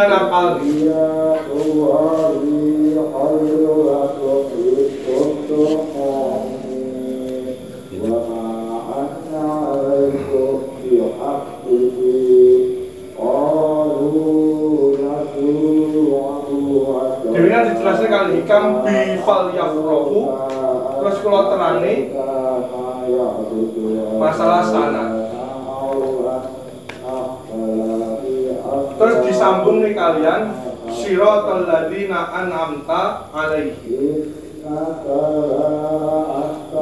panjenengan akal Dewinya dijelaskan kali hikam bifal yafrohu. Terus kalau terani masalah sanad. Terus disambung nih kalian siratal ladzina an'amta alaihim.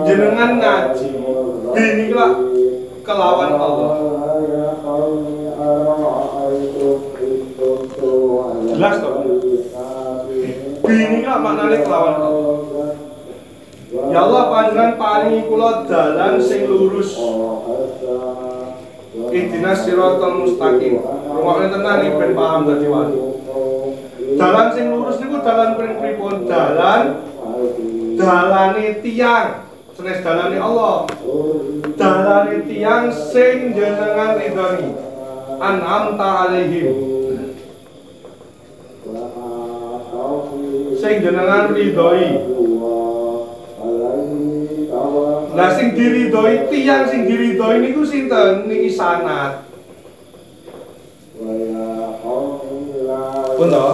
Jenengan ngaji binilah kelawan Allah. Jelas toh? Binilah maknanya kelawan Allah. Ya Allah panjenengan paringi kula dalan sing lurus. Ihdinas siratal mustaqim. Rungokne tenan iki ben paham dadi wali. Dalan sing lurus niku dalan pripun? Dalane tiyang senes dalane Allah. Dalane tiyang sing jenengan ridhoni. An'amta alaihim. Sing jenengan ridhoi. Lah sing diridhoi tiyang sing diridhoi niku sinten? Niki sanad. Bener.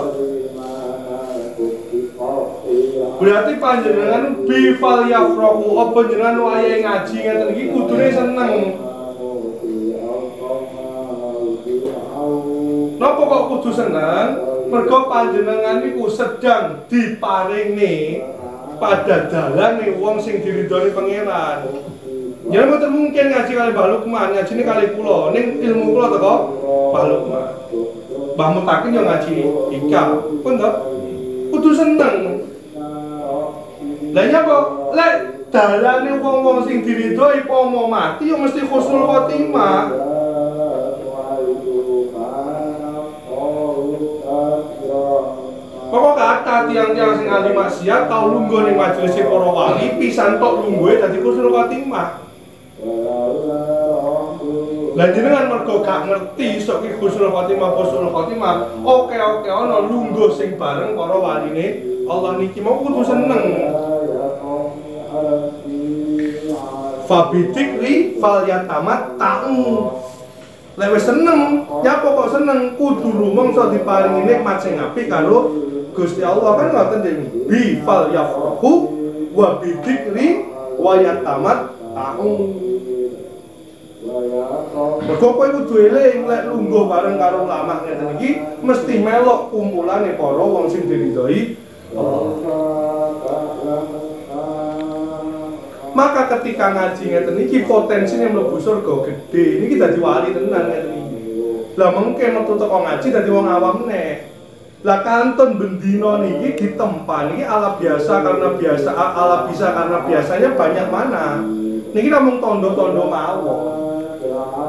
Berarti panjenengan bifal yafrahu apa jenengan wayahe ngaji ngeten iki kudune seneng. Napa kok kudu seneng? Mergo panjenengan niku sedang diparingi pada dalane wong sing diridhoni pangeran. Ya mboten mungkin ngaji kali Mbah Lukman, ngajine kali kula, ning ilmu kula teko Mbah Lukman. Mbah Mutakin yo ngaji hikam, pun to kudu seneng. Lah nyapa lek dalane wong-wong sing diridhoi pomo mati yo mesti husnul khotimah. Pokok kata tiang-tiang sing ahli maksiat tau lungguh ning majelis para wali pisan tok lungguhe dadi husnul khotimah. Lah jenengan mergo gak ngerti sok iki husnul khotimah, oke ana lungguh sing bareng para waline Allah niki mau kudu seneng. Fabidikri falyatamat ta'u. Lek wis seneng, nyapa kok seneng kudu rumangsa diparingi nikmat sing apik karo Gusti Allah kan ngoten dene. Bi fal yafrahu wa bidikri wa yatamat ta'u. Mergo kowe kudu eling lek lungguh bareng karo ulama ngeten iki mesti melok kumpulane para wong sing diridhoi Allah. Maka ketika ngaji ngeten iki potensine mlebu surga gede. Niki dadi wali tenan ngeten iki. Lah mengke metu teko ngaji dadi wong awam nek. Lah kantun bendina niki ditempa niki ala biasa karena biasanya banyak mana. Niki namung tondo-tondo mawon.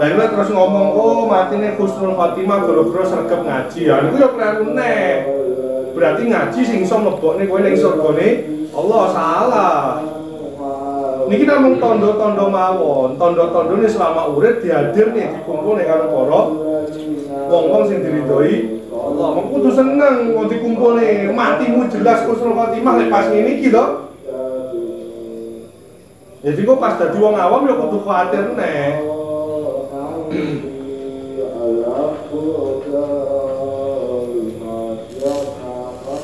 Lah iki terus ngomong oh matine husnul khotimah gara-gara sregep ngaji. Ya niku yo kleru nek. Berarti ngaji sing iso mlebokne kowe ning surgane Allah salah. Niki namung tondo-tondo mawon, tondo-tondone selama urip dihadirne dikumpulne karo para wong-wong sing diridhoi Allah. Mung kudu seneng kok dikumpulne, matimu jelas husnul khotimah lek pas ngene iki to. Jadi kok pas dadi wong awam ya kudu kuwatir nek.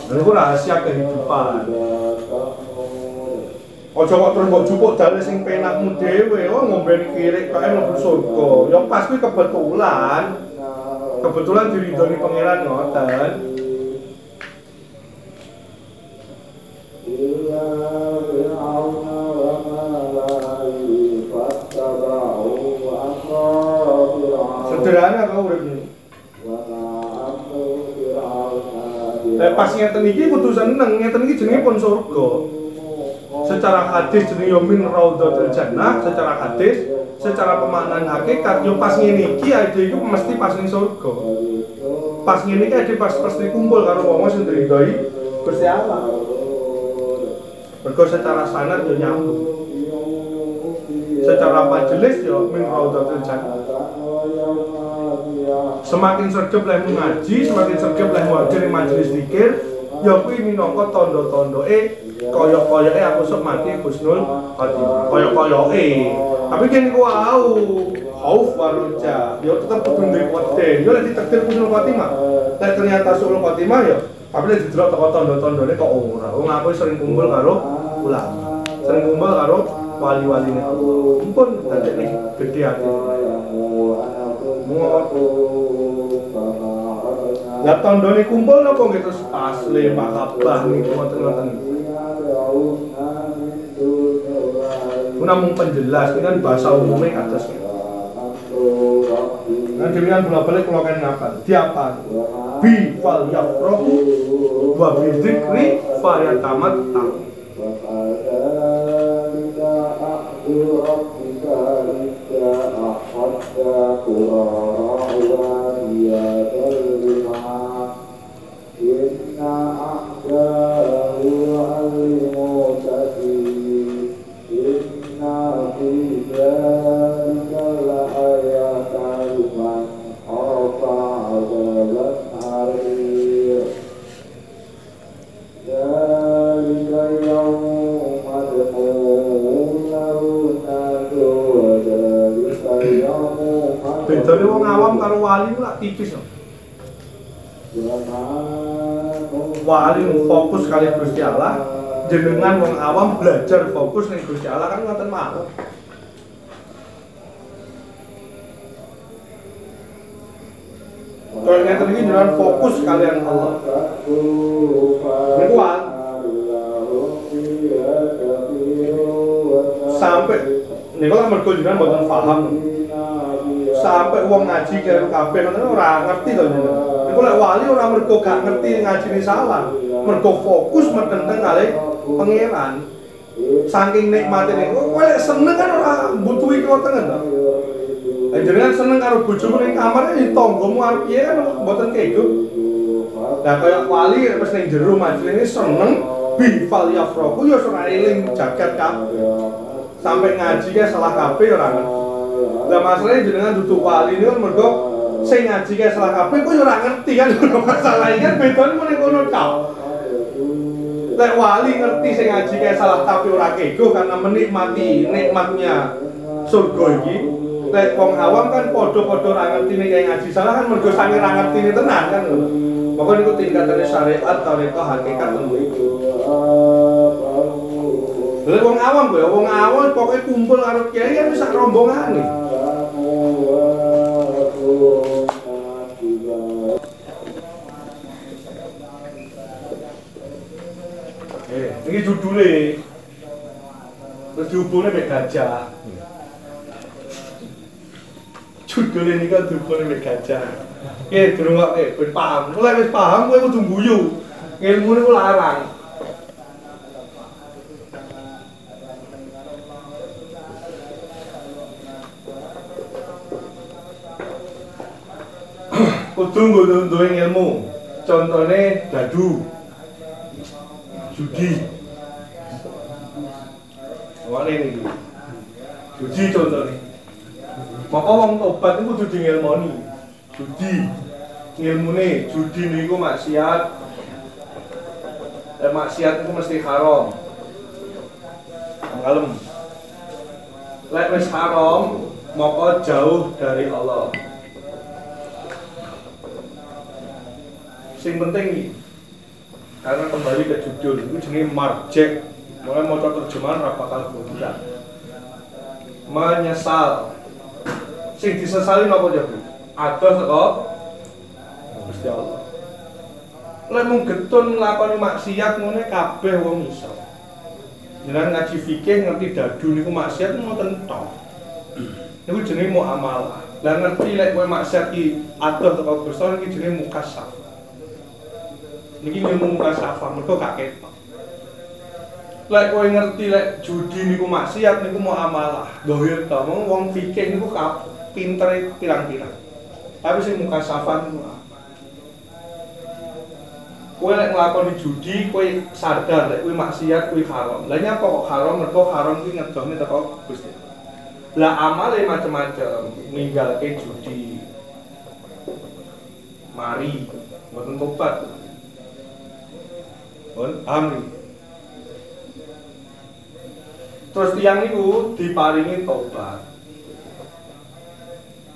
Itu rahasia kehidupan. Ojo kok terus mbok jupuk dalem sing penakmu dhewe, oh ngombe kirik kae mlebu surga. Ya pas kuwi kebetulan diridhoni pangeran ngoten. Sederhana kok urip iki. Pas ngeten iki kudu seneng, ngeten iki jenenge pun surga. Secara hadis jenenge min raudhatul jannah, secara hadis, secara pemaknaan hakikat yo pas ngene iki ade iku mesti pas ning surga. Pas ngene iki ade pas kumpul karo wong sing diridhoi Gusti Allah. Mergo secara sanad yo nyambung. Secara majelis yo min raudhatul jannah. Semakin sregep lemu ngaji, semakin sregep lemu hadir ing majelis zikir, ya kuwi minangka tanda-tandoke kaya-kayake aku sok mati husnul khotimah. Kaya-kayake. Tapi kan niku wau, khauf waroja, ya tetep kudu ndek wedi. Ya lek ditakdir husnul khotimah. Lek ternyata suul khotimah ya, tapi lek didelok teko tanda-tandane kok ora. Wong aku sering kumpul karo ulama. Sering kumpul karo wali-waline Allah. Mumpun dadekne gedhe ati. Lah tandane kumpul napa nggih terus asli mahabbah niku ngoten-ngoten. Namung penjelas ini kan bahasa umumnya kados. Nah demikian bola-balik kula kan ngapal. Diapal. Bi fal yafrahu wa bi dzikri fayatamatta. Bedane wong awam karo wali ku lak tipis kok. Wali fokus kali Gusti Allah, jenengan wong awam belajar fokus ning Gusti Allah kan ngoten mawon. Kalau ngeten iki jenengan fokus kalian Allah. Niku sampai niku lak mergo jenengan mboten paham. Sampai wong ngaji karo kabeh ngoten ora ngerti to jenengan. Niku lek wali ora mergo gak ngerti ngajine salah, mergo fokus metenteng kali pangeran. Saking nikmate niku kowe lek seneng kan ora mbutuhi klotengen to. Lah jenengan seneng karo bojomu ning kamar ya tanggamu arep piye kan mboten kedo. Lah kaya wali wis ning jero majelis ini seneng bi fal yafrahu ya ora eling jagat kabeh. Sampai ngaji ke salah kabeh ora ngerti. Lah masalahnya jenengan duduk wali ini kan mergo sing ngaji kae salah kabeh kok ora ngerti kan masalah iki kan bedane meneh kono tok. Lek wali ngerti sing ngaji kae salah kabeh ora kego karena menikmati nikmatnya surga iki. Lek wong awam kan padha-padha ora ngerti nek ngaji salah kan mergo sange ora ngertine tenan kan. Maka niku tingkatane syariat tarekah hakikat tentu itu. Lha wong awam kok ya, wong awam pokoke kumpul karo kiai kan wis sak rombongane. Ini judulnya terus dihubungnya mek gajah. Judulnya ini kan dihubungnya mek gajah. Durung kok ben paham. Mulai wis paham kowe kudu guyu. Ilmune ku larang. Kudu nggo ilmu. Contone dadu. Judi. Wale niki. Judi contone. Maka wong tobat iku kudu ngilmoni. Judi. Ilmune judi niku maksiat. Maksiat itu mesti haram. Kalem. Lek wis haram, maka jauh dari Allah. Sing penting iki karena kembali ke judul itu jenenge marjek. Mulai maca terjemahan ra bakal budak. Menyesal. Sing disesali napa ya, Bu? Adoh saka Gusti Allah. Lek mung getun nglakoni maksiat ngene kabeh wong iso. Jenengan ngaji fikih ngerti dadu niku maksiat ngoten tok. Niku jenenge muamalah. Lah ngerti lek kowe maksiat iki adoh saka Gusti Allah iki jenenge mukasyaf. Niki ilmu mukasyafah mergo gak ketok. Lek kowe ngerti lek judi niku maksiat niku muamalah. Dohir to wong fikih niku pintere pirang-pirang. Tapi sing mukasyafah niku kowe lek nglakoni judi, kowe sadar lek kowe maksiat, kowe haram. Lah nyapa kok haram? Mergo haram kuwi ngedone teko Gusti. Lah amale macam-macam, ninggalke judi. mari, mboten tobat. Paham nih? Terus tiyang niku diparingi tobat.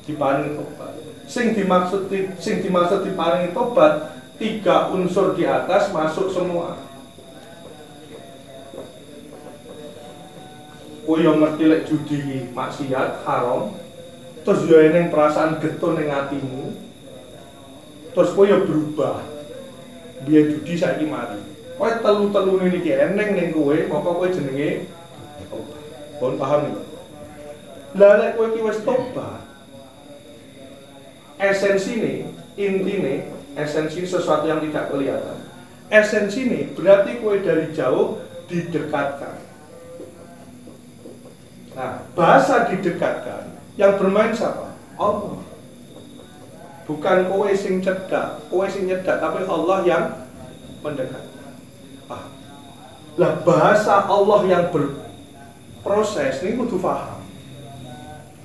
Diparingi tobat. Sing dimaksud diparingi tobat, 3 unsur di atas masuk semua. Kowe yo ngerti lek judi maksiat haram, terus yo eneng perasaan getun ning atimu. Terus kowe yo berubah. Biyen judi saiki mari. Kowe telu-telune niki eneng ning kowe, maka kowe jenenge tobat. Pun paham iki? Lah lek kowe iki wis tobat, esensine, intine, esensi sesuatu yang tidak kelihatan. Esensine berarti kowe dari jauh didekatkan. Nah, bahasa didekatkan yang bermain siapa? Allah. Bukan kowe sing cedak, kowe sing nyedak, tapi Allah yang mendekat. Lah bahasa Allah yang berproses ini kudu paham.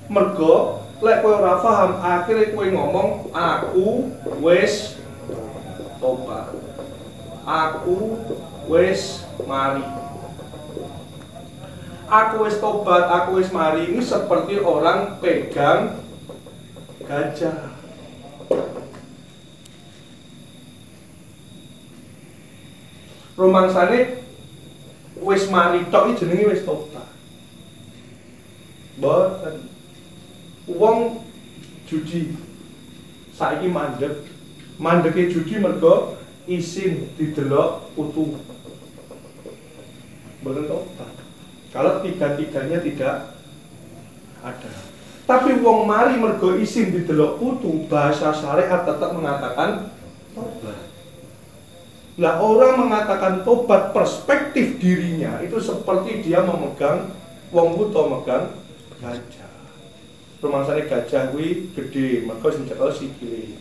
Mergo lek kowe ora paham, akhirnya kowe ngomong aku wis tobat. Aku wis mari. Aku wis tobat, aku wis mari ini seperti orang pegang gajah. Rumangsane wis mari tok iki jenenge wis tobat. Boten. Wong judi saiki mandek. Mandeke judi mergo isin didelok putu. Boten tobat. Kalau tiga-tiganya tidak ada. Tapi wong mari mergo isin didelok putu, bahasa syariat tetap mengatakan tobat. Lah orang mengatakan tobat, perspektif dirinya itu seperti dia memegang wong buta megang gajah. Rumangsane gajah kuwi gedhe, mergo sing cekel sikile.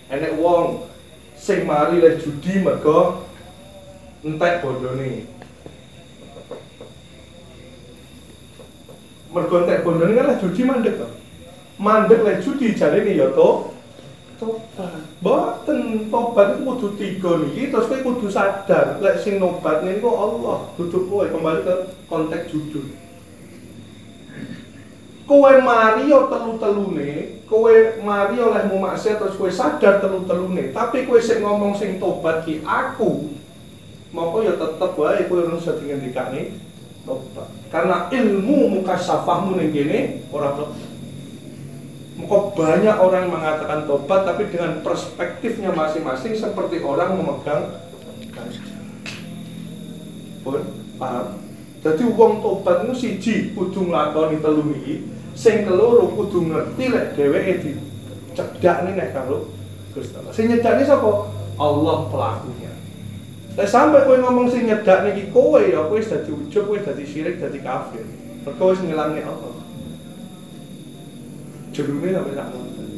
Enek wong sing mari le judi mergo entek bondone. Mergo entek bondone kan le judi mandek to. Mandek le judi jarene ya tobat. Boten, tobat itu kudu 3 niki, terus kowe kudu sadar lek sing nobat niku Allah, kudu kowe kembali ke konteks judul. Kowe mari yo telu-telune, kowe mari olehmu maksiat terus kowe sadar telu-telune, tapi kowe sing ngomong sing tobat ki aku. Maka ya tetep wae kowe ora usah dingendikane tobat. Karena ilmu mukasyafahmu ning kene ora tobat. Maka banyak orang yang mengatakan tobat tapi dengan perspektifnya masing-masing seperti orang memegang gajah. Pun paham? Jadi wong tobat itu siji kudu nglakoni telu iki, sing keloro kudu ngerti lek dheweke dicedakne nek karo Gusti Allah. Sing nyedakne sapa? Allah pelakunya. Lek sampai kowe ngomong sing nyedakne iki kowe ya kowe wis dadi ujug, kowe dadi syirik, dadi kafir. Mergo wis ngilangne Allah. Jerune sampai sak ngoten.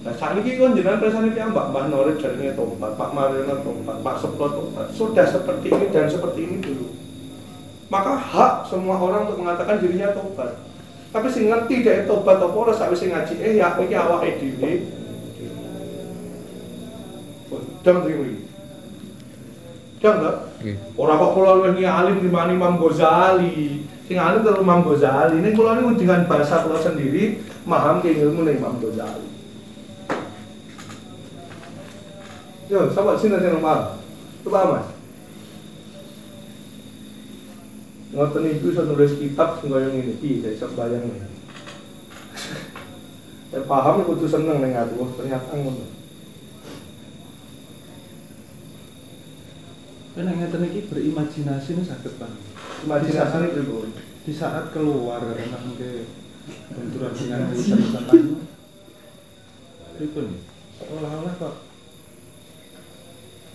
Lah sakniki kon jenengan presane piyambak, Mbah Norit jarine tobat, Pak Mariono tobat, Pak Seplo tobat. Sudah seperti ini dan seperti ini dulu. Maka hak semua orang untuk mengatakan dirinya tobat. Tapi sing ngerti dhek tobat apa ora sak wis ngaji ya iki awake dhewe. Dang iki. Dang enggak? Ora kok kula luwih alim timbang Imam Ghazali. Sing alim terus Imam Ghazali. Ning kula niku dengan bahasa kula sendiri paham ke ilmu ning Imam Ghazali. Yo, sahabat sini sing paham. Coba Mas. Ngoten niku iso nulis kitab sing kaya ngene iki, iso bayang nih. Saya paham kudu seneng ning ati, wah ternyata ngono. Nek ngeten iki berimajinasi nu saged Pak. Imajinasine pripun? Di saat keluar karena mungkin benturan dengan urusan pripun? Olah-olah kok.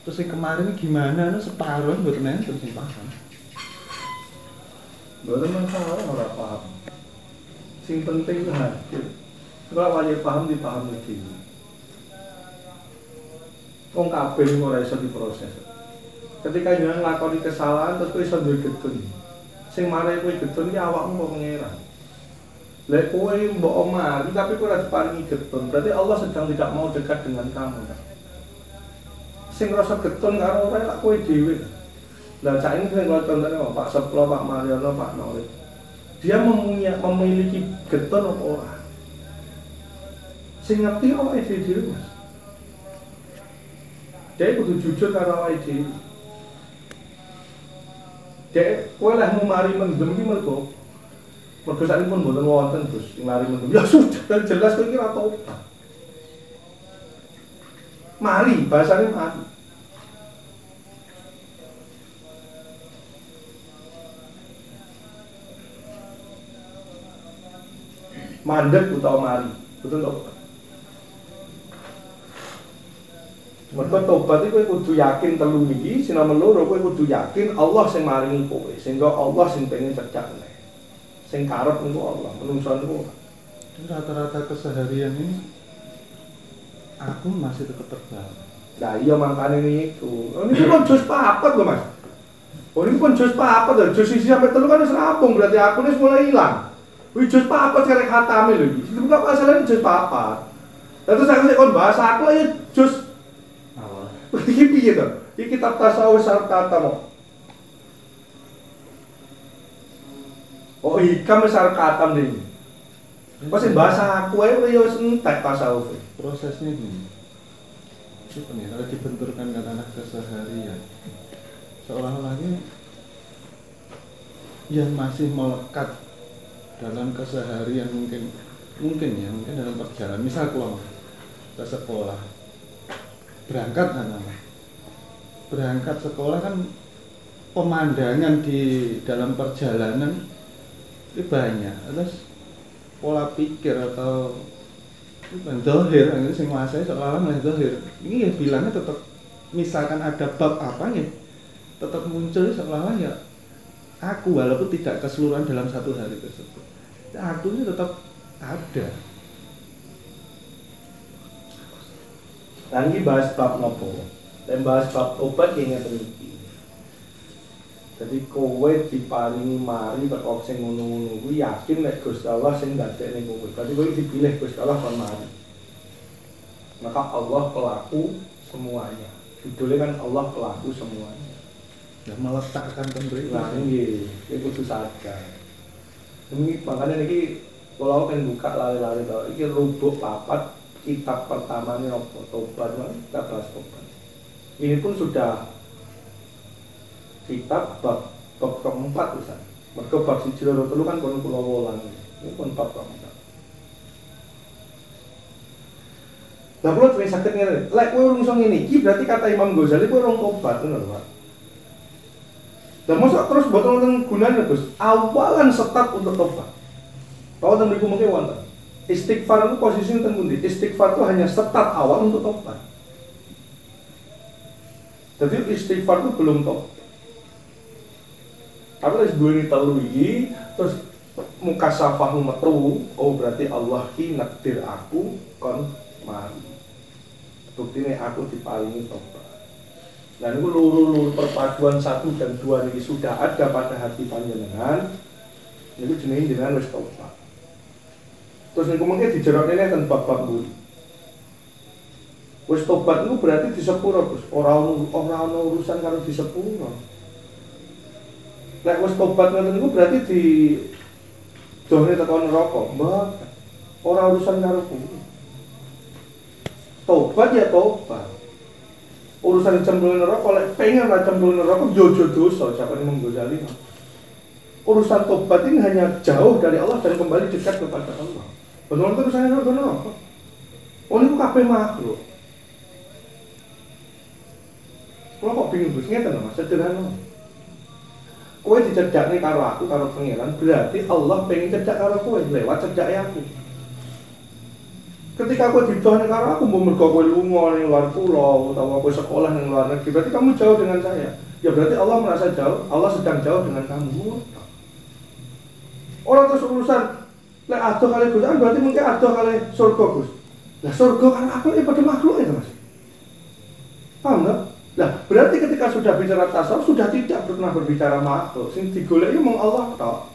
Terus yang kemarin gimana? Nu separuh mboten enten sing paham. Mboten masalah ora paham. Sing penting hadir. Ora wajib paham dipaham iki. Wong kabeh ora iso diproses. Ketika jenengan nglakoni kesalahan terus kowe iso duwe getun. Sing mare kowe getun iki awakmu kok pangeran. Lek kowe mbok mari tapi kowe ora diparingi getun, berarti Allah sedang tidak mau dekat dengan kamu. Sing rasa getun karo ora lak kowe dhewe. Lah cak ini sing kula contone Pak Seplo, Pak Mariono, Pak Nolih. Dia memiliki getun apa ora? Sing ngerti awake dhewe, Mas. Dia kudu jujur karo awake dhewe. Dek kowe leh mari mendem iki mergo sakniki pun mboten wonten Gus sing lari mendem. Ya sudah dan jelas kowe iki ora tobat. Mari bahasane mari. Mandek utawa mari, betul tobat. Mergo tobat iku kudu yakin telu iki, sinamen loro kowe kudu yakin Allah sing maringi kowe, sehingga Allah sing pengen cecak meneh. Sing karep niku Allah, menungso niku. Rata-rata keseharian ini aku masih tetap terbang. Lah iya makane niku. Oh niku kan jus papat lho Mas. Oh niku kan jus papat lho, jus siji sampai telu kan wis rampung, berarti aku wis mulai ilang. Wis jus papat karek khatame lho iki. Itu kok masalahnya jus papat. Lah terus aku sik kon bahas aku ya jus awal. Iki piye to? Iki kitab tasawuf sareng kata mo. Oh hikam besar katam nih. Pas bahasa aku aja ya entek tasawuf. Prosesnya gini. Sebenarnya kalau dibenturkan katakanlah keseharian, seolah-olahnya yang masih melekat dalam keseharian mungkin dalam perjalanan. Misal kalau ke sekolah, berangkat sekolah kan pemandangan di dalam perjalanan itu banyak, terus pola pikir atau dohir, itu sing nguasai seolah-olah dohir. Ini ya bilangnya tetap, misalkan ada bab apa ya, tetap muncul seolah-olah ya aku walaupun tidak keseluruhan dalam satu hari tersebut. Aku ini tetap ada. Lagi bahas bab nopo, dan bahas bab obat yang terjadi. Jadi kowe diparingi mari teko sing ngono-ngono kuwi yakin nek Gusti Allah sing ndadekne kowe. Berarti kowe dipilih Gusti Allah kon mari. Maka Allah pelaku semuanya. Judulnya kan Allah pelaku semuanya. Yang meletakkan pemberian. Nah nggih, iki kudu sadar. Ini makanya niki kalau kan buka lari-lari to, iki rubuk papat kitab pertama ini tobat, kita bahas tobat. Ini pun sudah kitab bab keempat Ustaz. Mergo bab 1 loro 3 kan pun kula wolang. Ini pun bab keempat. Lah kula dhewe saged ngene, lek kowe urung iso ngene iki berarti kata Imam Ghazali kowe urung tobat ngono lho, Pak. Lah mosok terus boten wonten gunane, Gus. Awalan setat untuk tobat. Tahu teng mriku mungkin wonten. Istighfar itu posisinya teng pundi? Istighfar itu hanya setat awal untuk tobat. Jadi istighfar itu belum tobat. Tapi harus duweni telu iki, terus muka safahu metu, oh berarti Allah ki nakdir aku kon mari. Buktine aku diparingi tobat. Dan itu luru perpaduan 1 dan 2 ini sudah ada pada hati panjenengan. Niku jenenge jenengan wis tobat. Terus niku mungkin dijerokne ten bab-bab mburi. Wis tobat niku berarti disepuro, Gus. Ora ono urusan karo disepuro. Nek wis tobat ngoten niku berarti di dohne teko neraka. Mboten. Ora urusan karo kuwi. Tobat ya tobat. Urusan cemplung neraka lek pengen ra cemplung neraka jojo dosa, siapa Imam Ghazali. Urusan tobat ini hanya jauh dari Allah dan kembali dekat kepada Allah. Betul itu urusannya apa? Oh niku kabeh makhluk. Kalau kok bingung Gus ngeten Mas, sederhana. Kowe dicedhakne karo aku karo pangeran, berarti Allah pengen cedhak karo kowe lewat cedhake aku. Ketika kowe didohne karo aku, mbok mergo kowe lunga ning luar pulau utawa kowe sekolah ning luar negeri, berarti kamu jauh dengan saya. Ya berarti Allah merasa jauh, Allah sedang jauh dengan kamu. Orang terus urusan lek adoh kali Gus, berarti mungkin adoh kali surga Gus. Lah surga kan aku pada makhluk itu Mas. Paham enggak? Nah, berarti ketika sudah bicara tasawuf sudah tidak pernah berbicara makhluk. Sing digoleki mung Allah tok.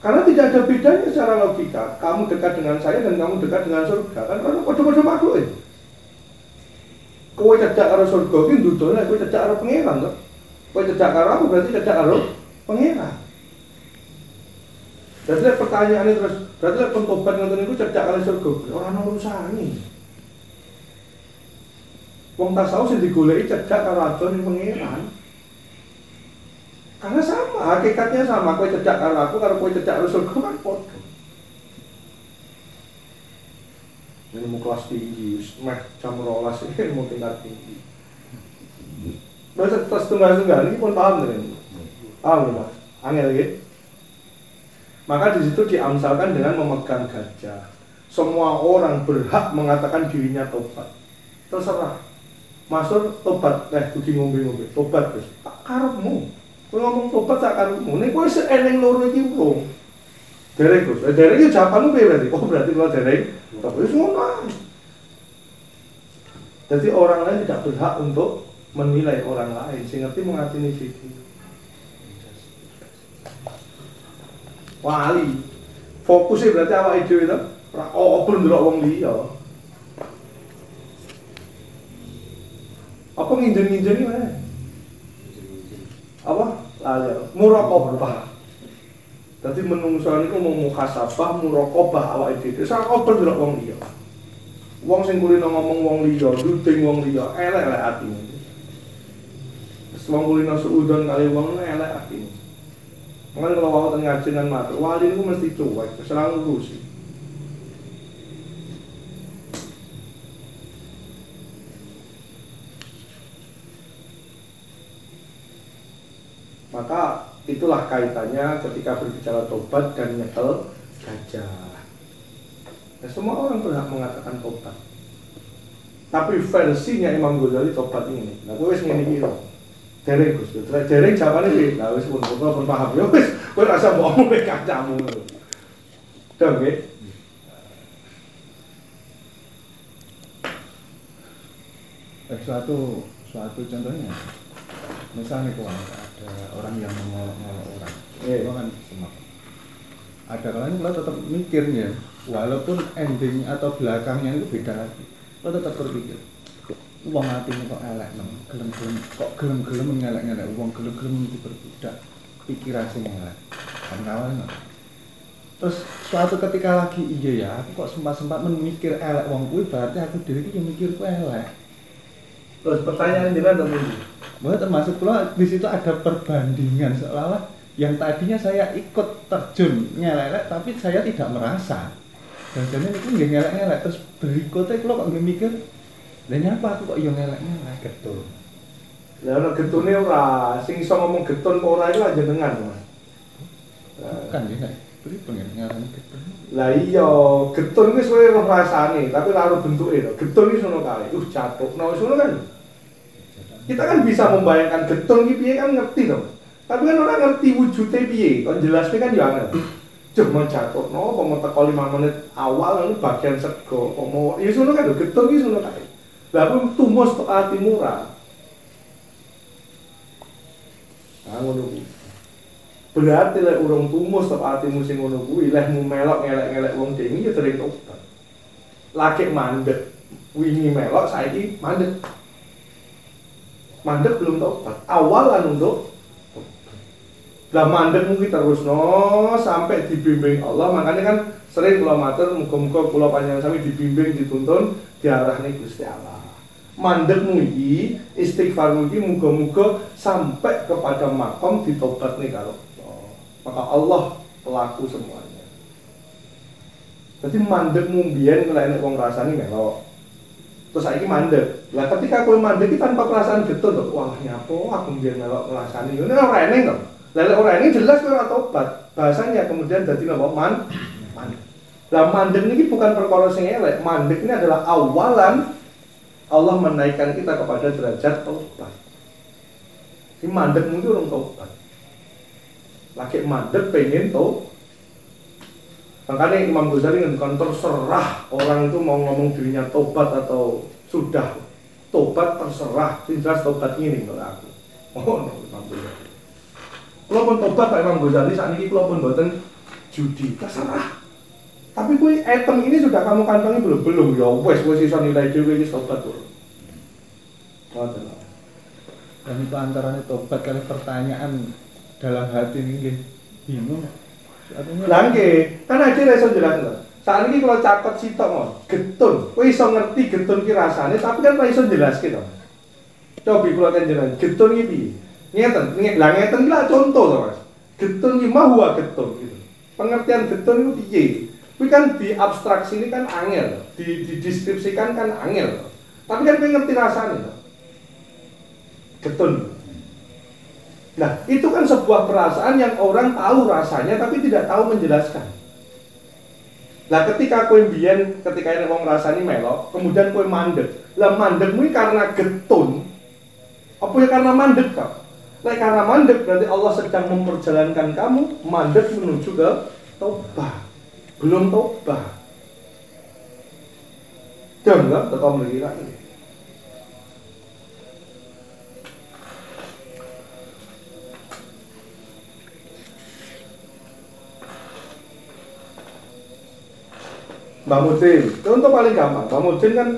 Karena tidak ada bedanya secara logika. Kamu dekat dengan saya dan kamu dekat dengan surga. Kan karena pada makhluk itu. Kowe cedak karo surga ki ndudone kowe cedak karo pangeran to. Kowe cedak karo aku berarti cedak karo pangeran. Jadi pertanyaannya terus, berarti pentobat ngoten niku cedak karo surga. Ora ono urusane. Wong tasawuf sing digoleki cedak karo adon pangeran. Karena sama, hakikatnya sama. Kowe cedak karo aku, karo kowe cedak karo surga kan padha. Ilmu kelas tinggi, meh jam 12 ini ilmu tingkat tinggi. Bahasa setengah-setengah ini pun paham dengan paham mas, angel gitu. Maka di situ diamsalkan dengan memegang gajah. Semua orang berhak mengatakan dirinya tobat. Terserah. Masuk tobat, kudu ngombe-ngombe, tobat Gus. Tak karepmu. Kowe ngomong tobat tak karepmu. Nek kowe seeneng loro iki wong. Derek Gus. Derek iki jawabanmu piye berarti? Oh berarti kalau derek tapi semua. Jadi orang lain tidak berhak untuk menilai orang lain. Sing ngerti mengatini diri. Wali. Fokusnya berarti awake dhewe to. Ora open ndelok wong liya. Apa nginjen-nginjeni wae? Apa? Lali. Muraqabah. Dadi menungso niku mung muhasabah, muraqabah awake dhewe. Sak open ndelok wong liya. Wong sing kulino ngomong wong liya, nduding wong liya, elek-elek atine. Wis wong kulino suudon kali wong elek atine. Mulane kalau wau teng ngaji nang matur, wali niku mesti cuek, serang ngurusi. Maka itulah kaitannya ketika berbicara tobat dan nyetel gajah. Nah, semua orang berhak mengatakan tobat. Tapi versinya Imam Ghazali tobat ini. Nah, kowe wis ngene iki lho. Dereng Gus, dereng jawabane piye? Lah wis pun paham ya wis, kowe rasa mbok omong mek kancamu. Dong nggih. Suatu contohnya, misalnya kalau ada orang yang mengolok-olok orang, itu kan semak. Ada kalanya kalau tetap mikirnya, walaupun ending atau belakangnya itu beda lagi, lo tetap berpikir, uang hatinya kok elek neng, gelem-gelem ngelek-ngelek, uang gelem-gelem itu berbudak, pikiran sing elek, kan kawan. Terus suatu ketika lagi iya ya, aku kok sempat memikir elek uang kuwi, berarti aku diri yang mikirku elek. Terus pertanyaan jenengan temen. Bahwa termasuk pula di situ ada perbandingan seolah-olah yang tadinya saya ikut terjun ngelelek tapi saya tidak merasa. Dan jadi itu nggak ngelek-ngelek terus berikutnya kalau kok nggak mikir, dan apa aku kok yang ngelek-ngelek getun. Ya ono getune ora, sing iso ngomong getun kok ora iku jenengan, Mas. Bukan ya, beri pengen ngarani getun. Lah iya, getun wis kowe roh rasane, tapi ora ro bentuke to. Getun iki ngono kae. Jatuhno wis ngono kan. Kita kan bisa membayangkan getun iki piye kan ngerti to. Tapi kan orang ngerti wujudnya piye, kok jelasnya kan ya angel. Cuma jatuhno apa mau teko 5 menit awal lalu bagian sego, apa mau ya ngono kan getun iki ngono kae. Lah pun tumus tok ati murah. Ah ngono kuwi. Berarti lek urung tumus tok atimu sing ngono kuwi, lehmu melok ngelek-ngelek wong dene ya dereng tobat. Lagi mandek, wingi melok saiki mandek. Mandek belum tobat, awalan untuk lah mandek mungkin terus sampai dibimbing Allah. Makanya kan sering kula matur muga-muga kula panjenengan sami dibimbing dituntun diarahne Gusti Allah. Mandekmu iki, istighfarmu iki muga-muga sampai kepada makom ditobatne karo Allah. Maka Allah pelaku semuanya. Jadi mandekmu biyen nek wong rasane melok. Terus saiki mandek. Lah ketika kowe mandek iki tanpa perasaan getun to. Wah, nyapo aku mbiyen melok ngrasani. Ngene ora eneng to. Lah lek ora eneng jelas kowe ora tobat. Bahasanya kemudian dadi napa? Mandek. Lah mandek niki bukan perkara sing elek. Mandek ini adalah awalan Allah menaikkan kita kepada derajat tobat. Si mandek mungkin orang tobat. Lagi mandek pengen tobat. Makanya Imam Ghazali ngendikan terserah orang itu mau ngomong dirinya tobat atau sudah tobat, terserah. Jelas tobat ini kalau aku. Oh no, Imam Ghazali. Kalau pun tobat Pak Imam Ghazali saat ini kalau pun boten judi, terserah. Tapi kuwi item ini sudah kamu kantongi belum? Ya wes iso nilai dhewe wis tobat kok. Ngoten. Dan itu antaranya tobat kali pertanyaan dalam hati ini bingung. Lah nggih, kan aja iso jelasno. Saat ini kalau cakot sitok mon, getun, kowe iso ngerti getun ki rasane, tapi kan ora iso jelaske to. Coba kula kan jelas, getun iki piye? Ngeten, lah ngeten ki lah contoh to, Mas. Getun ki mah huwa getun gitu. Pengertian getun itu piye? Kuwi kan di abstraksi ini kan angel, dideskripsikan kan angel. Tapi kan kowe ngerti rasane to. Getun. Nah, itu kan sebuah perasaan yang orang tahu rasanya tapi tidak tahu menjelaskan. Lah ketika kowe mbiyen ketika nek wong rasani melok, kemudian kowe mandeg. Lah mandegmu karena getun. Apa ya karena mandeg kok? Lah karena mandeg berarti Allah sedang memperjalankan kamu mandeg menuju ke tobat. Belum tobat. Jangan tetap mengira ini. Mbak Mudin, contoh paling gampang. Mbak Mudin kan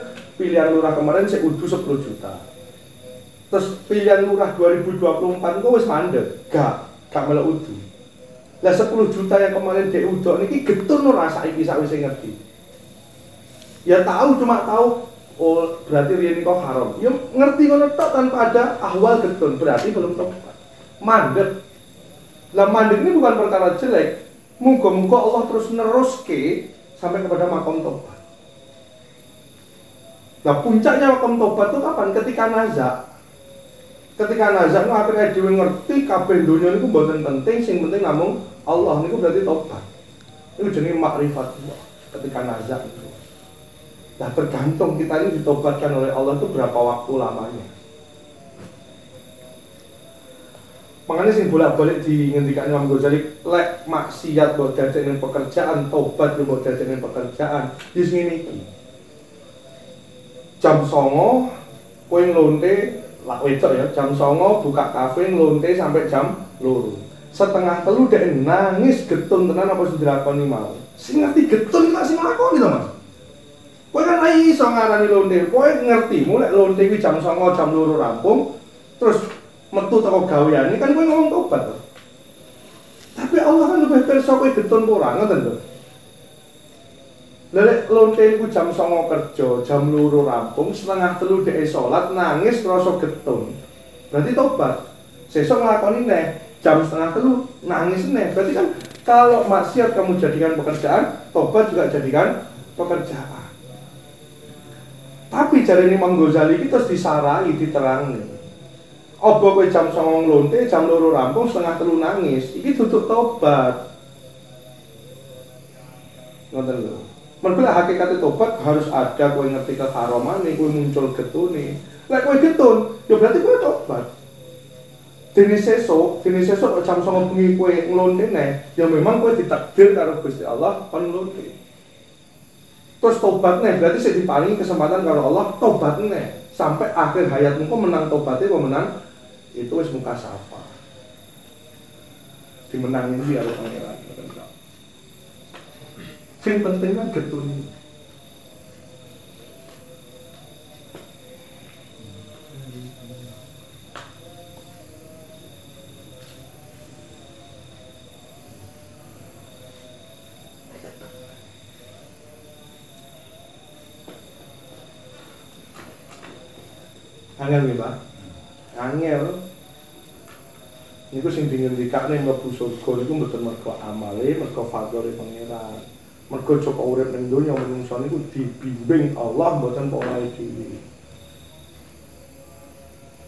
pilihan lurah kemarin saya udu 10 juta. Terus pilihan lurah 2024 itu wis mandek, gak melok udu. Lah 10 juta yang kemarin dia udok niki getun ora saiki sakwise ngerti. Ya tahu cuma tahu oh berarti riyen kok haram. Ya ngerti ngono tok tanpa ada ahwal getun, berarti belum tobat. Mandek. Lah mandek ini bukan perkara jelek. Muga-muga Allah terus neruske sampai kepada makom tobat. Nah puncaknya makom tobat itu kapan? Ketika nazak. Ketika nazak itu akhirnya dhewe ngerti kabeh donya niku mboten penting, sing penting namung Allah niku berarti tobat. Itu jenenge makrifat ketika nazak itu. Nah tergantung kita ini ditobatkan oleh Allah itu berapa waktu lamanya. Makanya sing bolak-balik di ngendikan Imam Ghazali, lek maksiat mbok dadekne pekerjaan, tobat mbok dadekne pekerjaan, wis ngene iki. Jam 09.00 kowe nglonte lak wedok ya, jam 09.00 buka kafe nglonte sampai jam 2. Setengah 3 dek nangis getun tenan apa sing dilakoni mau. Sing ngerti getun iki sing nglakoni to, Mas. Kowe kan iso ngarani lonte, kowe ngerti mulai lonte kuwi jam 09.00 jam 2 rampung, terus metu teko gaweane kan kowe ngomong tobat to. Tapi Allah kan lebih pirsa kowe getun ora, ngoten to. Lek lonte iku jam 09.00 kerja, jam 2 rampung, setengah 3 dhek salat nangis krasa getun. Berarti tobat. Sesuk nglakoni neh jam setengah 3 nangis neh. Berarti kan kalau maksiat kamu jadikan pekerjaan, tobat juga jadikan pekerjaan. Tapi jarene Imam Ghazali iki terus disarai, diterangne. Apa kowe jam 09.00 lonte, jam 2 rampung, setengah 3 nangis, iki duduk tobat. Ngoten lho. Mergo hakikat tobat harus ada kowe ngerti keharamane, kowe muncul getune. Lek kowe getun, ya berarti kowe tobat. Dene sesuk jam 09.00 bengi kowe nglonte neh, ya memang kowe ditakdir karo Gusti Allah kon nglonte. Terus tobat neh, berarti sing diparingi kesempatan karo Allah tobat neh sampai akhir hayatmu kok menang tobatnya kok menang itu wis muka sapa. Dimenangin dia karo pangeran. Sing penting kan getun. Angel nggih, Pak. Angel. Niku sing dingendikane mlebu surga niku mboten mergo amale, mergo fadhole pangeran. Mergo Joko urip ning donya menungso niku dibimbing Allah mboten pola dhewe.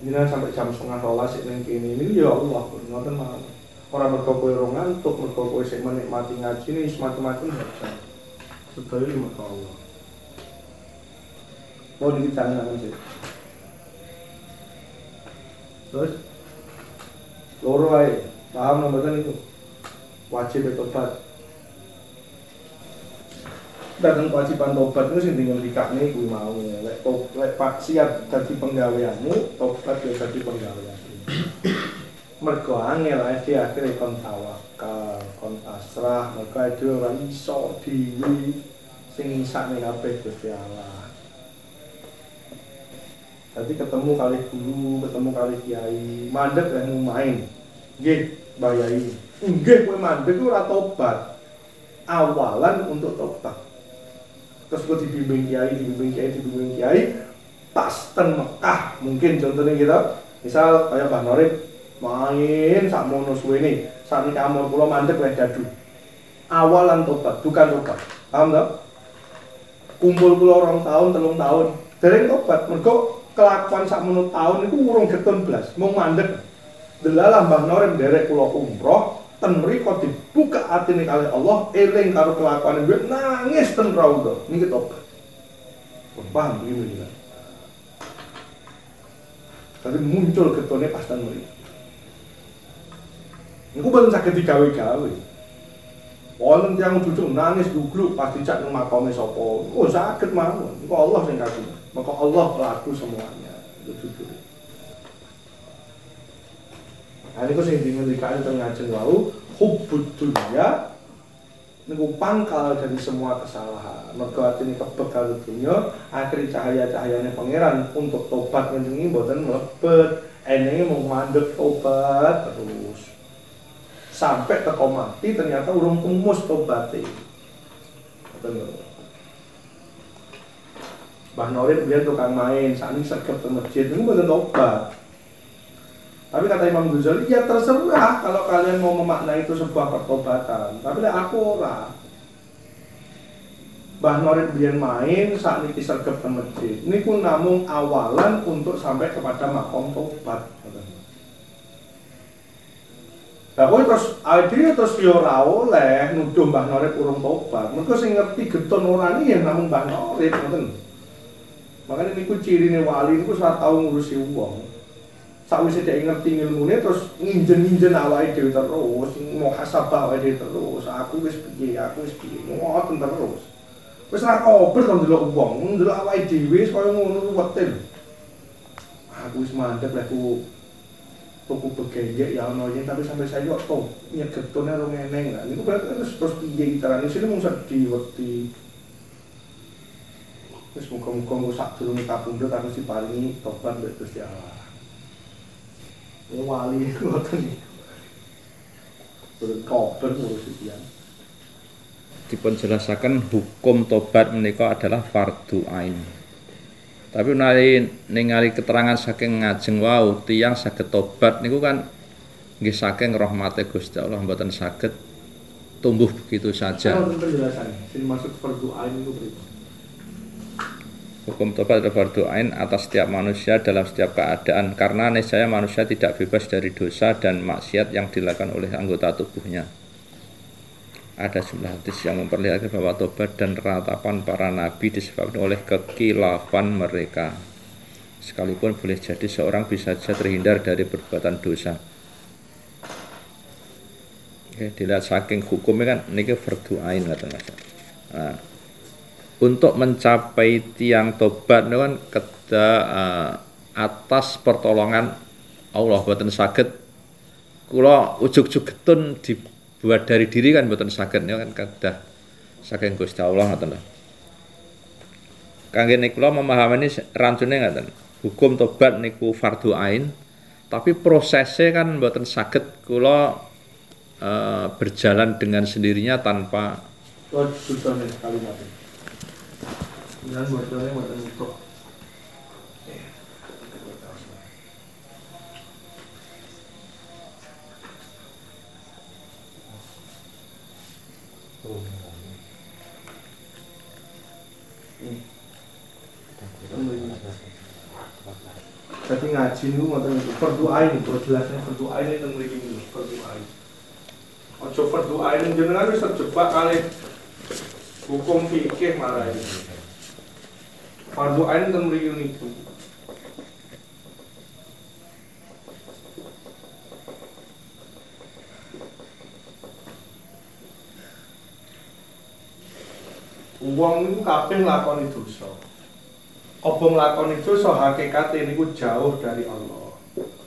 Dina sampai jam 11:30 sik ning kene niku ya Allah ngoten mawon. Ora mergo kowe ora ngantuk, mergo kowe sik menikmati ngaji ini semacam-macam boten. Sedaya mergo Allah. Mau ditanyakan sih. Terus loro ae, paham nomboten itu. Wajib tobat. Dan kewajiban tobat itu sing tinggal dikakne kuwi mau. Lek maksiat dadi penggaweanmu, tobat ya dadi penggaweanmu. Mergo angel ae akhire kon tawakal, kon pasrah pasrah, maka itu ora iso dhewe sing ngisakne kabeh Gusti Allah. Tadi ketemu kali guru, ketemu kali kiai, mandek lah mau main. Nggih, Mbah Yai. Nggih, kowe mandek ku ora tobat. Awalan untuk tobat. Terus gue dibimbing kiai, pas ten Mekah mungkin contohnya gitu. Misal kayak Mbah Norib main sakmono suwene, sak niki amor kula mandek weh dadu. Awalan tobat, bukan tobat. Paham tak? Kumpul kula 2 tahun, 3 tahun, dereng tobat. Mergo kelakuan sakmono tahun itu urung getun blas, mau mandek. Delalah Mbah Norib derek kula umroh, ten mriko dibuka atine kali Allah, eling karo kelakuan duwe nangis ten raudha. Niki tobat. Paham iki lho. Tapi muncul getone pas ten mriko. Niku boten saged digawe-gawe. Wonten tiyang duduk nangis gugluk pas dicak nang makome sapa. Oh saged mawon. Niku Allah sing kasih. Maka Allah pelaku semuanya. Itu jujur. Nah, niku sing dingendikake teng ngajeng wau, hubbud dunya niku pangkal dari semua kesalahan. Mergo atine kebek karo dunya, akhir cahaya-cahayane pangeran untuk tobat njenengi mboten mlebet. Enenge mau mandek tobat terus. Sampai teko mati ternyata urung tumus tobaté. Ngoten lho. Mbah Norib biyen tukang main, sakniki sregep teng masjid niku mboten tobat. Tapi kata Imam Ghazali, ya terserah kalau kalian mau memaknai itu sebuah pertobatan. Tapi aku ora. Mbah Norib biyen main, sakniki sregep teng masjid. Niku namung awalan untuk sampai kepada makom tobat. Lah kowe terus yo ora oleh nuduh Mbah Norib urung tobat. Mergo sing ngerti getun ora iki ya namung Mbah Norib ngoten. Makanya niku cirine wali niku ora tau ngurusi wong. Sakwise dhek ngerti ilmune terus nginjen-nginjen awake dhewe terus, muhasabah awake dhewe terus. Aku wis piye, ngoten terus. Wis ora kober to ndelok wong, ndelok awake dhewe kaya ngono ruwete. Aku wis mandeg lek tuku begejek ya ono yen tapi sampai saya kok to nyegetone rong eneng lah niku berarti terus piye carane sine mung sedih wedi wis muga-muga sak durunge kapundhut harus diparingi tobat mbek Gusti Allah. Wali ngoten iki. Berkober ngurusi tiyang. Dipun jelasaken hukum tobat menika adalah fardhu ain. Tapi ningali keterangan saking ngajeng wau tiyang saged tobat niku kan nggih saking rahmate Gusti Allah mboten saged tumbuh begitu saja. Kalau penjelasannya, sing maksud fardhu ain itu berapa? Hukum tobat adalah fardhu ain atas setiap manusia dalam setiap keadaan karena niscaya manusia tidak bebas dari dosa dan maksiat yang dilakukan oleh anggota tubuhnya. Ada jumlah hadis yang memperlihatkan bahwa tobat dan ratapan para nabi disebabkan oleh kekilafan mereka. Sekalipun boleh jadi seorang bisa saja terhindar dari perbuatan dosa. Oke, dilihat saking hukumnya kan ini fardhu ain kata Mas. Nah, untuk mencapai tiang tobat itu kan atas pertolongan Allah boten saged kula ujug-ujug getun buat dari diri kan mboten saged ya kan kedah saking Gusti Allah ngoten lho. Kangge niku kula memahami rancune ngoten. Hukum tobat niku fardhu ain, tapi prosesnya kan mboten saged kula berjalan dengan sendirinya tanpa susahnya kalimatnya. Dan bocornya mboten untuk jadi ngaji niku ngoten niku fardhu ain niku jelasnya fardhu ain teng mriki niku fardhu ain. Aja fardhu ain jenengan wis terjebak kali hukum fikih marai. Fardhu ain teng mriki niku. Wong niku kabeh nglakoni dosa. Apa nglakoni dosa hakikate niku jauh dari Allah.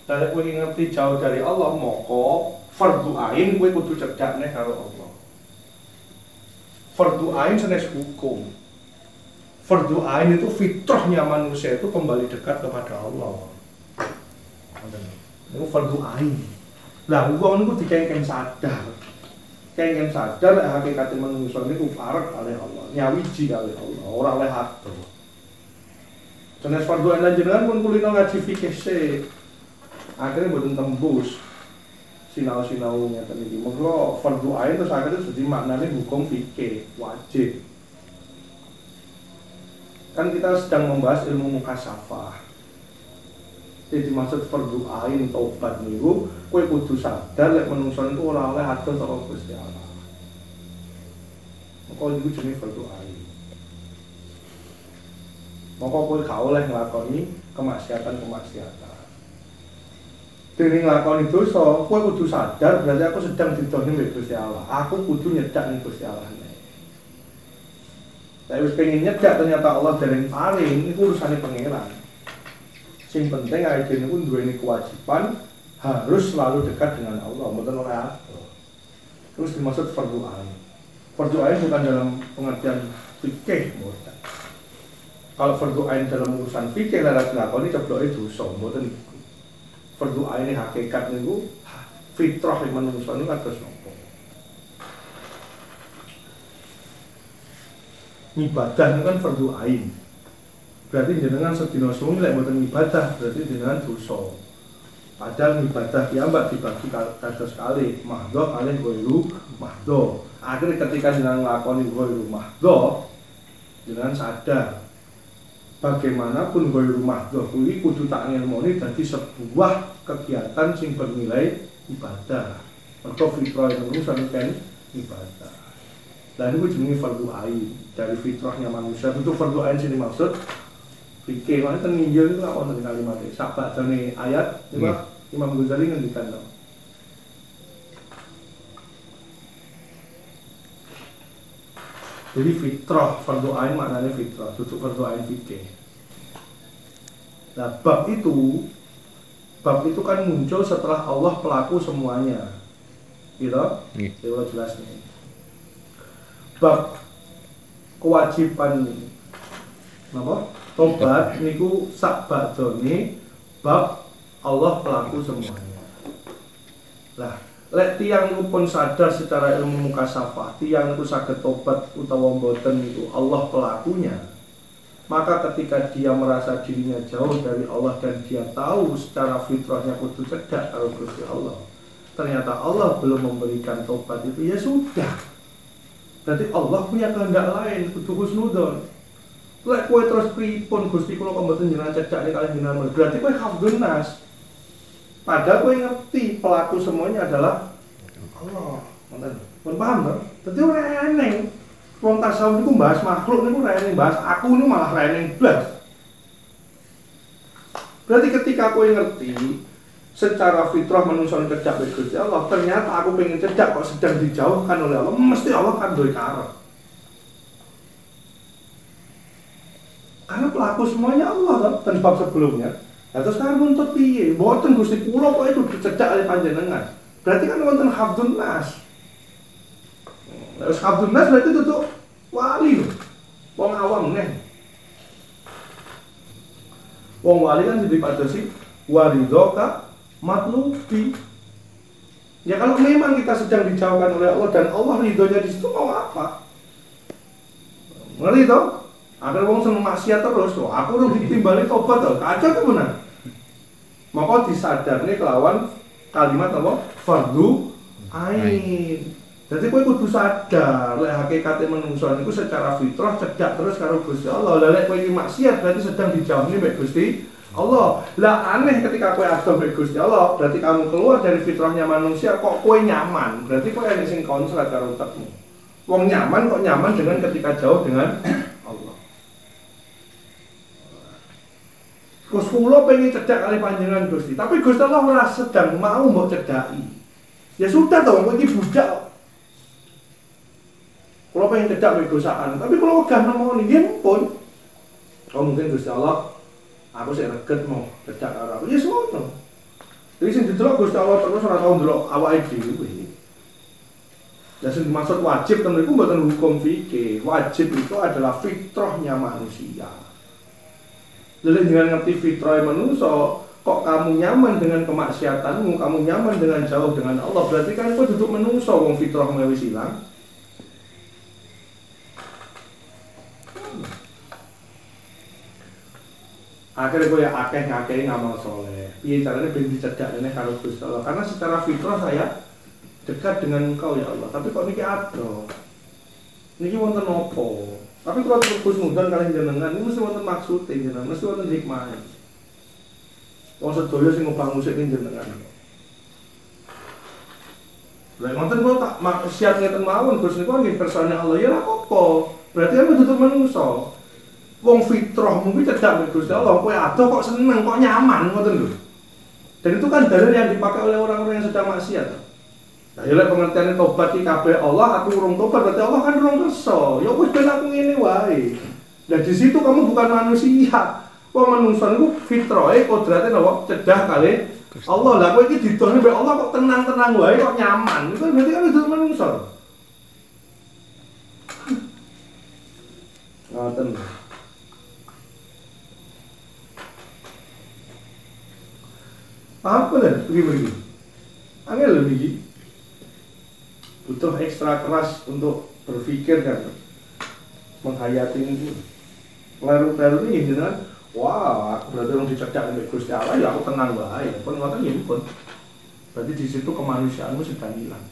Lah kowe ngerti jauh dari Allah, maka fardhu ain kowe kudu cedhakne karo Allah. Fardu ain sanes hukum. Fardu ain itu fitrahnya manusia itu kembali dekat kepada Allah. Itu fardu ain. Lah wong niku dikengken sadar. Kengken sadar hakikate manusia niku parek kali Allah, nyawiji kali Allah, ora oleh hati. Sanes fardu ain lan jenengan pun kulino ngaji fikih sik. Akhirnya mboten tembus. Sinau-sinau ngeten iki. Monggo fardu ain terus akhirnya jadi maknane hukum fikih wajib. Kan kita sedang membahas ilmu mukasyafah. Jadi maksud fardu ain taubat niku kowe kudu sadar lek menungso niku ora oleh adoh saka Gusti Allah. Moko niku jenenge fardu ain. Moko kowe gak oleh nglakoni kemaksiatan. Dene nglakoni dosa, kowe kudu sadar berarti aku sedang didohim mbek Gusti Allah. Aku kudu nyedak ning Gusti Allah. Saya wis pengen nyedak ternyata Allah dereng paring, itu urusane pangeran. Sing penting awake dhewe niku duweni kewajiban harus selalu dekat dengan Allah, mboten oleh adoh. Terus dimaksud fardu ain. Fardu ain bukan dalam pengertian fikih, mboten. Kalau fardu ain dalam urusan fikih lara dilakoni cebloke dosa, mboten niku. Fardu ain hakikat niku fitrah yang manungsa niku kados napa? Ibadah niku kan fardu ain. Berarti jenengan sedina suwi lek mboten ibadah, berarti jenengan dosa. Padahal ibadah piyambak dibagi kados kalih, mahdho kalih ghairu mahdho. Akhirnya ketika jenengan nglakoni ghairu mahdho, jenengan sadar bagaimanapun ghairu mahdho kuwi kudu tak ngelmoni dadi sebuah kegiatan sing bernilai ibadah. Mergo fitrah manusia kan ibadah. Dan itu jenenge fardu ain dari fitrahnya manusia. Itu fardu ain sing dimaksud fikih. Makanya tenginjil itu apa tentang kalimatnya sahabat dari ayat Imam Ghazali ngendikan to. Jadi fitrah fardu ain maknanya fitrah, tutup fardu ain fikih. Nah bab itu kan muncul setelah Allah pelaku semuanya, gitu? Saya jelas nih. Bab kewajiban apa? Tobat niku sak badone bab Allah pelaku semuanya. Lah, lek tiyang niku pun sadar secara ilmu mukasyafah, tiyang niku saged tobat utawa mboten niku Allah pelakunya. Maka ketika dia merasa dirinya jauh dari Allah dan dia tahu secara fitrahnya kudu cedak karo Gusti Allah, ternyata Allah belum memberikan tobat itu, ya sudah. Berarti Allah punya kehendak lain, kudu husnudzon. Lek kowe terus pripun Gusti kula kok mboten jenengan cedak nek kalih jenengan, berarti kowe hafdzun nas. Padahal kowe ngerti pelaku semuanya adalah Allah. Ngoten. Pun paham to? Dadi ora eneng. Wong tasawuf niku bahas makhluk niku ora eneng, bahas aku niku malah ora eneng blas. Berarti ketika kowe ngerti secara fitrah manusia cedak mek Gusti Allah, ternyata aku pengen cedak kok sedang dijauhkan oleh Allah, mesti Allah kan duwe karep. Karena pelaku semuanya Allah kan, dan bab sebelumnya. Nah, terus sekarang nuntut piye? Mboten Gusti kula kok itu dicedak oleh panjenengan. Berarti kan wonten hafdzun nas. Terus hafdzun nas berarti itu wali lho. Wong awam neh. Wong wali kan dipadosi waridhoka matlubi. Ya kalau memang kita sedang dijauhkan oleh Allah dan Allah ridhonya di situ mau apa? Ngerti toh? Agar wong seneng maksiat terus, aku udah ditimbali tobat toh, kacau tuh benar. Maka disadarnya kelawan kalimat apa? Fardu ain. Jadi kowe kudu sadar, lek hakikate manungsa niku secara fitrah cedak terus karo Gusti Allah. Lah lek kowe iki maksiat berarti sedang dijauhi mek Gusti Allah. Lah aneh ketika kowe adoh mek Gusti Allah, berarti kamu keluar dari fitrahnya manusia kok kowe nyaman. Berarti kowe enek sing konslet karo utekmu. Wong nyaman kok nyaman dengan ketika jauh dengan Allah. Gus kula pengen cedak kali panjenengan Gusti, tapi Gusti Allah ora sedang mau mbok cedaki. Ya sudah toh, kowe iki budak. Kula pengen cedak mek dosaan, tapi kula wegah nemoni nggih pun. Oh mungkin Gusti Allah aku sik reget mau cedak karo aku. Ya ngono. Jadi sing didelok Gusti Allah terus ora tau ndelok awake dhewe. Dan yang dimaksud wajib tentu itu bukan hukum fikih. Wajib itu adalah fitrahnya manusia. Jadi dengan ngerti fitrah manusia, kok kamu nyaman dengan kemaksiatanmu, kamu nyaman dengan jauh dengan Allah, berarti kan kau duduk manusia, wong fitrahmu wis hilang. Akhirnya gue ya akeh ngamal soleh. Iya caranya ben dicegak ini karo Gusti Allah. Karena secara fitrah saya dekat dengan engkau ya Allah, tapi kok niki ado niki wonten opo, tapi kalau terus mudan kalian jenengan ini mesti wonten maksud jenengan, mesti wonten hikmah. Wong sedaya sing ngobah musik jenengan lha wonten kok tak maksiat ngeten mawon Gus niku nggih kersane Allah ya ora apa, berarti kan tutup menungso. Wong fitrah mungkin cedak Gusti Allah, kowe ado kok seneng, kok nyaman ngoten lho. Dan itu kan dalil yang dipakai oleh orang-orang yang sedang maksiat. Nah, ya pengertian tobat iki kabeh Allah, aku urung tobat berarti Allah kan urung kersa. Ya wis ben aku ngene wae. Nah, di situ kamu bukan manusia. Wong manusia niku fitrahe kodrate napa cedah kali Allah. Lah kowe iki didone mbek Allah kok tenang-tenang wae kok nyaman. Itu berarti kan itu manusia. Ngoten. Apa dah begini? Angel lho iki. Butuh ekstra keras untuk berpikir kan, menghayati itu. Lalu ini jenengan, wah, aku berarti orang dicegak oleh Gusti Allah, ya aku tenang wae. Pun ngoten ya pun. Berarti di situ kemanusiaanmu sudah hilang.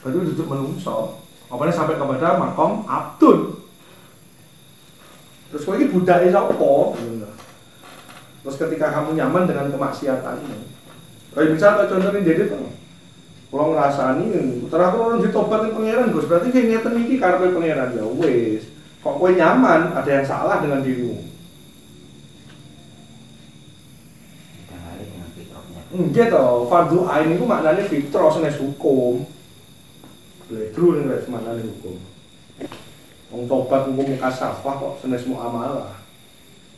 Berarti duduk menungso. Apalagi sampai kepada makom abdun. Terus kowe iki budake sapa? Terus ketika kamu nyaman dengan kemaksiatanmu. Kayak misalnya contohnya jadi tuh. Kalau ngerasani, terus orang ditobatin pangeran Gus, berarti kayak ngeten iki karepe pangeran ya wis. Kok kowe nyaman, ada yang salah dengan dirimu. Nggih to, fardu ain iku maknane fitrah sanes hukum. Bledru nek maknane hukum. Wong tobat hukum mukasafah kok sanes muamalah.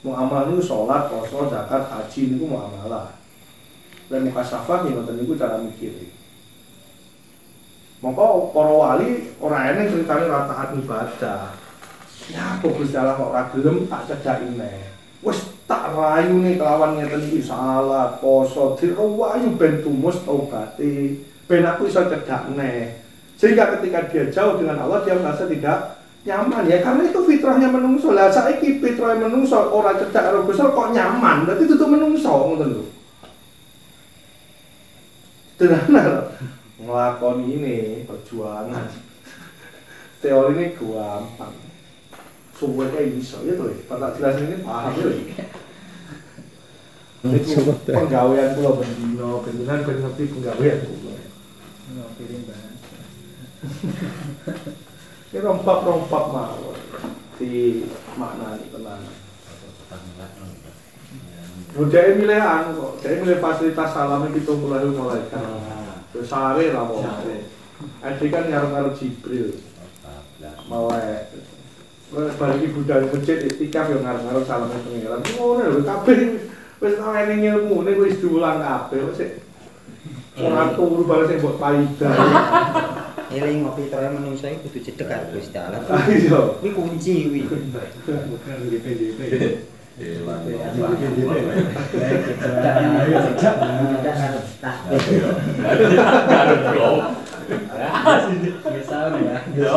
Muamalah niku salat, puasa, zakat, haji niku muamalah. Dan mukasafah nggih ngoten niku cara mikir. Maka para wali ora eneng ceritane ora taat ibadah. Siapa Gusti Allah kok ora gelem tak cedhaki neh. Wis tak rayune kelawan ngeten iki salat, poso, dirawayu ben tumus taubate, ben aku iso cedhak neh. Sehingga ketika dia jauh dengan Allah dia merasa tidak nyaman ya karena itu fitrahnya menungso. Lah saiki fitrahnya menungso ora cedhak karo Gusti kok nyaman, berarti itu menungso ngoten lho. Tenan ngelakoni ini perjuangan teori ini gampang semuanya bisa ya tuh tak jelasin ini paham ya itu penggawean pulau bendino beneran ben ngerti penggawean pulau piring banget ini rompak mawon di makna ini tenang udah milih kok dia milih fasilitas salamnya kita mulai sare lah mau Adi kan ngarep-ngarep Jibril melek balik budal masjid itikaf yang ngarep-ngarep salamnya pengiran ngono lho kabeh wis ana ilmune wis diulang kabeh sik ora turu balik sing mbok paidah eling ngopi terus menungso iki kudu cedhek karo Gusti Allah iya kuwi kunci kuwi Misalnya ya.